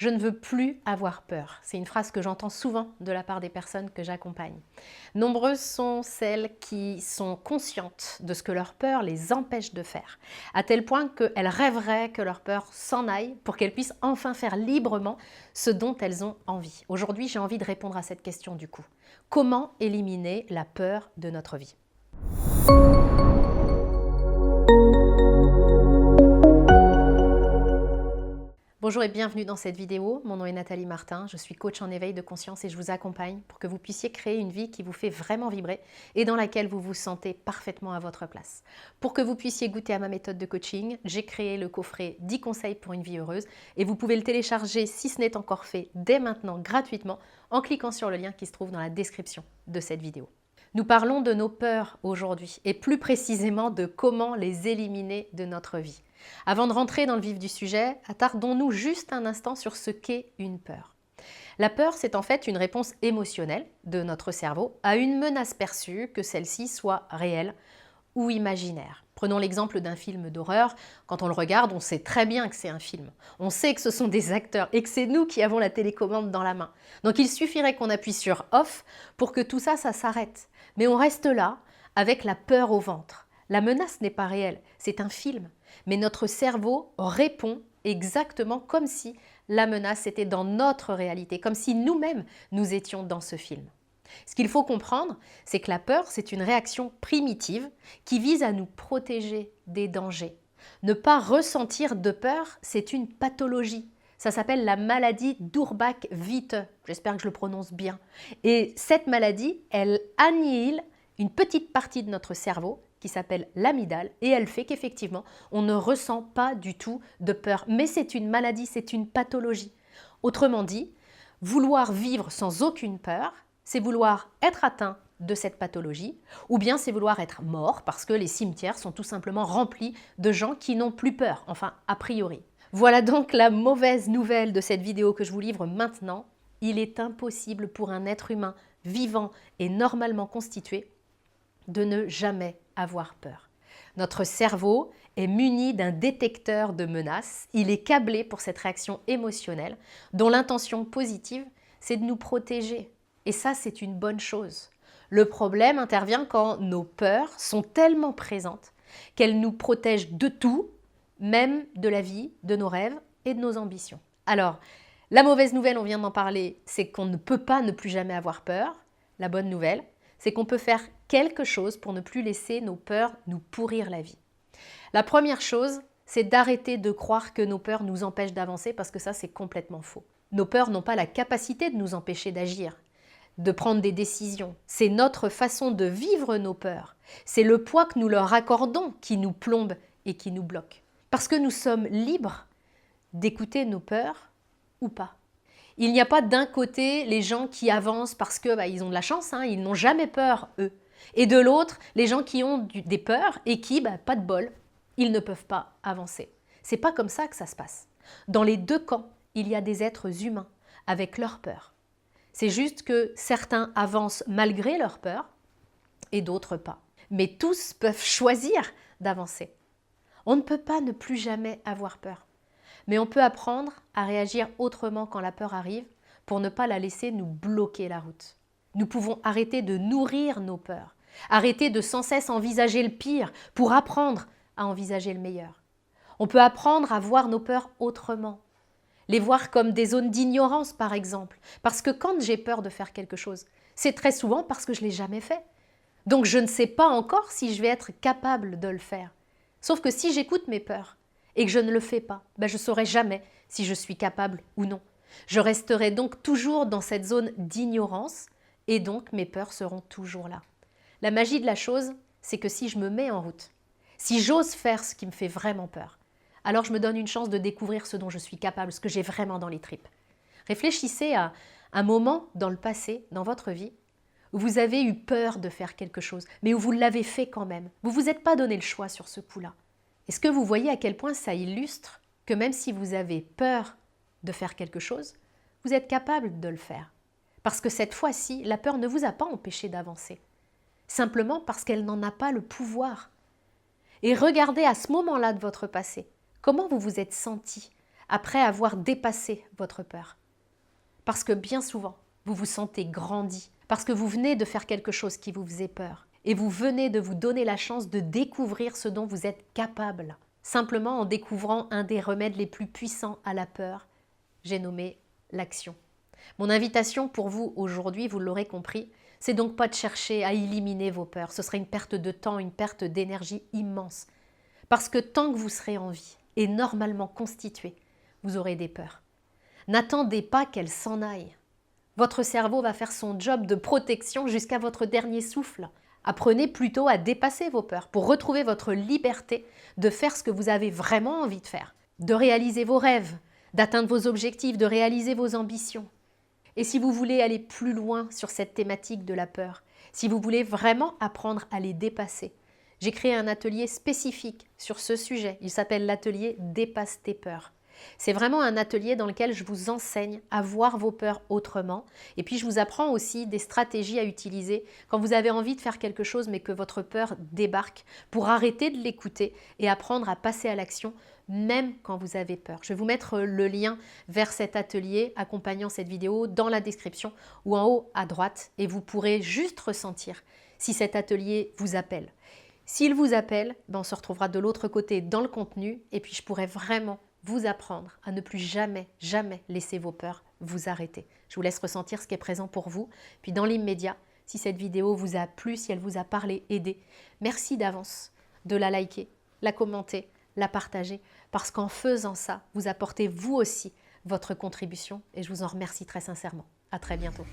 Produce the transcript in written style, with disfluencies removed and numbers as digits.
Je ne veux plus avoir peur. C'est une phrase que j'entends souvent de la part des personnes que j'accompagne. Nombreuses sont celles qui sont conscientes de ce que leur peur les empêche de faire, à tel point qu'elles rêveraient que leur peur s'en aille pour qu'elles puissent enfin faire librement ce dont elles ont envie. Aujourd'hui, j'ai envie de répondre à cette question du coup. Comment éliminer la peur de notre vie ? Bonjour et bienvenue dans cette vidéo. Mon nom est Nathalie Martin, je suis coach en éveil de conscience et je vous accompagne pour que vous puissiez créer une vie qui vous fait vraiment vibrer et dans laquelle vous vous sentez parfaitement à votre place. Pour que vous puissiez goûter à ma méthode de coaching, j'ai créé le coffret 10 conseils pour une vie heureuse et vous pouvez le télécharger si ce n'est encore fait dès maintenant gratuitement en cliquant sur le lien qui se trouve dans la description de cette vidéo. Nous parlons de nos peurs aujourd'hui et plus précisément de comment les éliminer de notre vie. Avant de rentrer dans le vif du sujet, attardons-nous juste un instant sur ce qu'est une peur. La peur, c'est en fait une réponse émotionnelle de notre cerveau à une menace perçue, que celle-ci soit réelle ou imaginaire. Prenons l'exemple d'un film d'horreur. Quand on le regarde, on sait très bien que c'est un film. On sait que ce sont des acteurs et que c'est nous qui avons la télécommande dans la main. Donc il suffirait qu'on appuie sur « off » pour que tout ça s'arrête. Mais on reste là avec la peur au ventre. La menace n'est pas réelle, c'est un film. Mais notre cerveau répond exactement comme si la menace était dans notre réalité, comme si nous-mêmes nous étions dans ce film. Ce qu'il faut comprendre, c'est que la peur, c'est une réaction primitive qui vise à nous protéger des dangers. Ne pas ressentir de peur, c'est une pathologie. Ça s'appelle la maladie d'Urbach-Witte. J'espère que je le prononce bien. Et cette maladie, elle annihile une petite partie de notre cerveau qui s'appelle l'amygdale et elle fait qu'effectivement, on ne ressent pas du tout de peur. Mais c'est une maladie, c'est une pathologie. Autrement dit, vouloir vivre sans aucune peur, c'est vouloir être atteint de cette pathologie ou bien c'est vouloir être mort parce que les cimetières sont tout simplement remplis de gens qui n'ont plus peur, enfin a priori. Voilà donc la mauvaise nouvelle de cette vidéo que je vous livre maintenant. Il est impossible pour un être humain vivant et normalement constitué de ne jamais avoir peur. Notre cerveau est muni d'un détecteur de menaces. Il est câblé pour cette réaction émotionnelle dont l'intention positive, c'est de nous protéger. Et ça, c'est une bonne chose. Le problème intervient quand nos peurs sont tellement présentes qu'elles nous protègent de tout, même de la vie, de nos rêves et de nos ambitions. Alors, la mauvaise nouvelle, on vient d'en parler, c'est qu'on ne peut pas ne plus jamais avoir peur. La bonne nouvelle, c'est qu'on peut faire quelque chose pour ne plus laisser nos peurs nous pourrir la vie. La première chose, c'est d'arrêter de croire que nos peurs nous empêchent d'avancer parce que ça, c'est complètement faux. Nos peurs n'ont pas la capacité de nous empêcher d'agir, de prendre des décisions. C'est notre façon de vivre nos peurs. C'est le poids que nous leur accordons qui nous plombe et qui nous bloque. Parce que nous sommes libres d'écouter nos peurs ou pas. Il n'y a pas d'un côté les gens qui avancent parce que ils ont de la chance, ils n'ont jamais peur, eux. Et de l'autre, les gens qui ont des peurs et qui, pas de bol, ils ne peuvent pas avancer. C'est pas comme ça que ça se passe. Dans les deux camps, il y a des êtres humains avec leurs peurs. C'est juste que certains avancent malgré leurs peurs et d'autres pas. Mais tous peuvent choisir d'avancer. On ne peut pas ne plus jamais avoir peur. Mais on peut apprendre à réagir autrement quand la peur arrive pour ne pas la laisser nous bloquer la route. Nous pouvons arrêter de nourrir nos peurs, arrêter de sans cesse envisager le pire pour apprendre à envisager le meilleur. On peut apprendre à voir nos peurs autrement, les voir comme des zones d'ignorance par exemple, parce que quand j'ai peur de faire quelque chose, c'est très souvent parce que je ne l'ai jamais fait. Donc je ne sais pas encore si je vais être capable de le faire. Sauf que si j'écoute mes peurs, et que je ne le fais pas, je ne saurai jamais si je suis capable ou non. Je resterai donc toujours dans cette zone d'ignorance et donc mes peurs seront toujours là. La magie de la chose, c'est que si je me mets en route, si j'ose faire ce qui me fait vraiment peur, alors je me donne une chance de découvrir ce dont je suis capable, ce que j'ai vraiment dans les tripes. Réfléchissez à un moment dans le passé, dans votre vie, où vous avez eu peur de faire quelque chose, mais où vous l'avez fait quand même. Vous ne vous êtes pas donné le choix sur ce coup-là. Est-ce que vous voyez à quel point ça illustre que même si vous avez peur de faire quelque chose, vous êtes capable de le faire? Parce que cette fois-ci, la peur ne vous a pas empêché d'avancer. Simplement parce qu'elle n'en a pas le pouvoir. Et regardez à ce moment-là de votre passé, comment vous vous êtes senti après avoir dépassé votre peur. Parce que bien souvent, vous vous sentez grandi, parce que vous venez de faire quelque chose qui vous faisait peur. Et vous venez de vous donner la chance de découvrir ce dont vous êtes capable. Simplement en découvrant un des remèdes les plus puissants à la peur, j'ai nommé l'action. Mon invitation pour vous aujourd'hui, vous l'aurez compris, c'est donc pas de chercher à éliminer vos peurs. Ce serait une perte de temps, une perte d'énergie immense. Parce que tant que vous serez en vie et normalement constitué, vous aurez des peurs. N'attendez pas qu'elles s'en aillent. Votre cerveau va faire son job de protection jusqu'à votre dernier souffle. Apprenez plutôt à dépasser vos peurs pour retrouver votre liberté de faire ce que vous avez vraiment envie de faire, de réaliser vos rêves, d'atteindre vos objectifs, de réaliser vos ambitions. Et si vous voulez aller plus loin sur cette thématique de la peur, si vous voulez vraiment apprendre à les dépasser, j'ai créé un atelier spécifique sur ce sujet. Il s'appelle l'atelier Dépasse tes peurs. C'est vraiment un atelier dans lequel je vous enseigne à voir vos peurs autrement. Et puis je vous apprends aussi des stratégies à utiliser quand vous avez envie de faire quelque chose mais que votre peur débarque pour arrêter de l'écouter et apprendre à passer à l'action même quand vous avez peur. Je vais vous mettre le lien vers cet atelier accompagnant cette vidéo dans la description ou en haut à droite et vous pourrez juste ressentir si cet atelier vous appelle. S'il vous appelle, on se retrouvera de l'autre côté dans le contenu et puis je pourrai vraiment vous apprendre à ne plus jamais, jamais laisser vos peurs vous arrêter. Je vous laisse ressentir ce qui est présent pour vous. Puis dans l'immédiat, si cette vidéo vous a plu, si elle vous a parlé, aidé, merci d'avance de la liker, la commenter, la partager, parce qu'en faisant ça, vous apportez vous aussi votre contribution et je vous en remercie très sincèrement. À très bientôt.